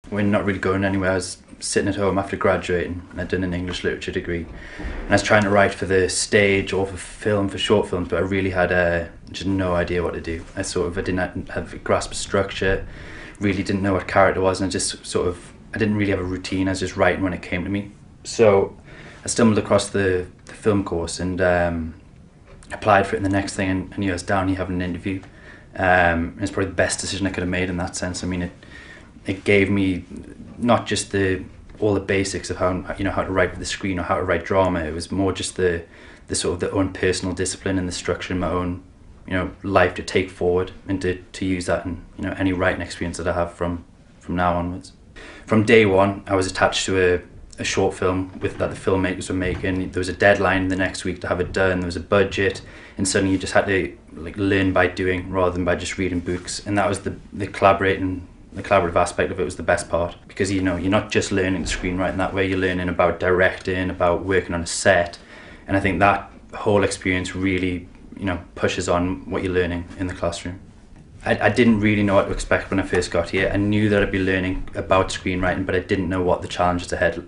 when not really going anywhere. I was sitting at home after graduating, and I'd done an English literature degree, and I was trying to write for the stage or for film, for short films, but I really had just no idea what to do. I didn't have a grasp of structure, really didn't know what character was, and I didn't really have a routine. I was just writing when it came to me. So I stumbled across the film course and applied for it, and the next thing I knew I was down here having an interview. It's probably the best decision I could have made in that sense. I mean, it gave me not just all the basics of how to write for the screen or how to write drama. It was more just the own personal discipline and the structure in my own life to take forward and to use that in any writing experience that I have from now onwards. From day one, I was attached to a short film that the filmmakers were making. There was a deadline the next week to have it done. There was a budget, and suddenly you just had to learn by doing rather than by just reading books. And that was the collaborative aspect of it was the best part, because you're not just learning screenwriting that way. You're learning about directing, about working on a set, and I think that whole experience really pushes on what you're learning in the classroom. I didn't really know what to expect when I first got here. I knew that I'd be learning about screenwriting, but I didn't know what the challenges ahead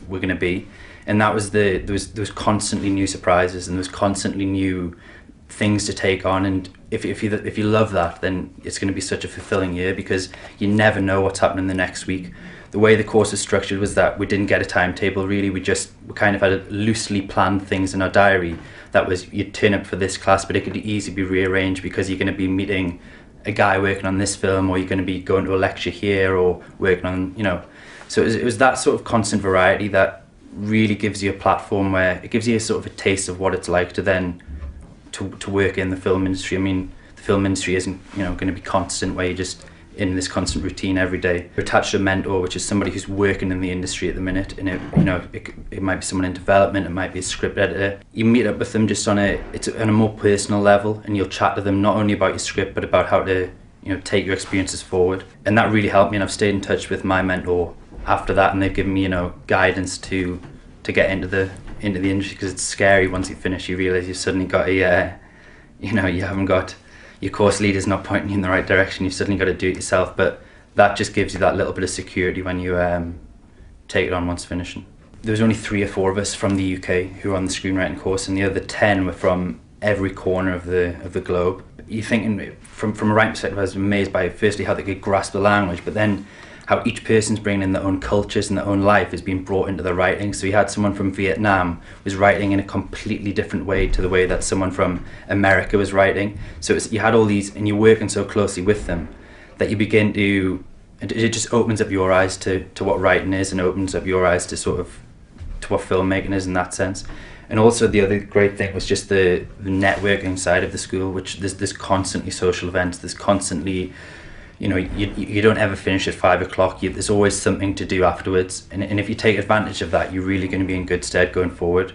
were going to be. And that was there was constantly new surprises, and there was constantly new things to take on. And if you love that, then it's going to be such a fulfilling year, because you never know what's happening the next week. The way the course is structured was that we didn't get a timetable really. We kind of had loosely planned things in our diary. That was, you'd turn up for this class, but it could easily be rearranged because you're going to be meeting a guy working on this film, or you're going to be going to a lecture here, or working on, So it was that sort of constant variety that really gives you a platform where it gives you a sort of a taste of what it's like to then to work in the film industry. I mean, the film industry isn't going to be constant where you're just in this constant routine every day. You're attached to a mentor, which is somebody who's working in the industry at the minute, and it might be someone in development, it might be a script editor. You meet up with them just on a more personal level, and you'll chat to them not only about your script but about how to take your experiences forward. And that really helped me, and I've stayed in touch with my mentor after that, and they've given me guidance to get into the industry, because it's scary. Once you finish, you realize you've suddenly got you haven't got, your course leader's not pointing you in the right direction. You've suddenly got to do it yourself, but that just gives you that little bit of security when you take it on once finishing. There was only 3 or 4 of us from the UK who were on the screenwriting course, and the other 10 were from every corner of the globe. You're thinking, from a writing perspective, I was amazed by firstly how they could grasp the language, but then how each person's bringing in their own cultures and their own life is being brought into the writing. So you had someone from Vietnam was writing in a completely different way to the way that someone from America was writing. So you had all these, and you're working so closely with them that you begin to, it just opens up your eyes to what writing is, and opens up your eyes to to what filmmaking is in that sense. And also the other great thing was just the networking side of the school, which there's constantly social events, there's constantly, you don't ever finish at 5 o'clock. There's always something to do afterwards, and if you take advantage of that, you're really going to be in good stead going forward.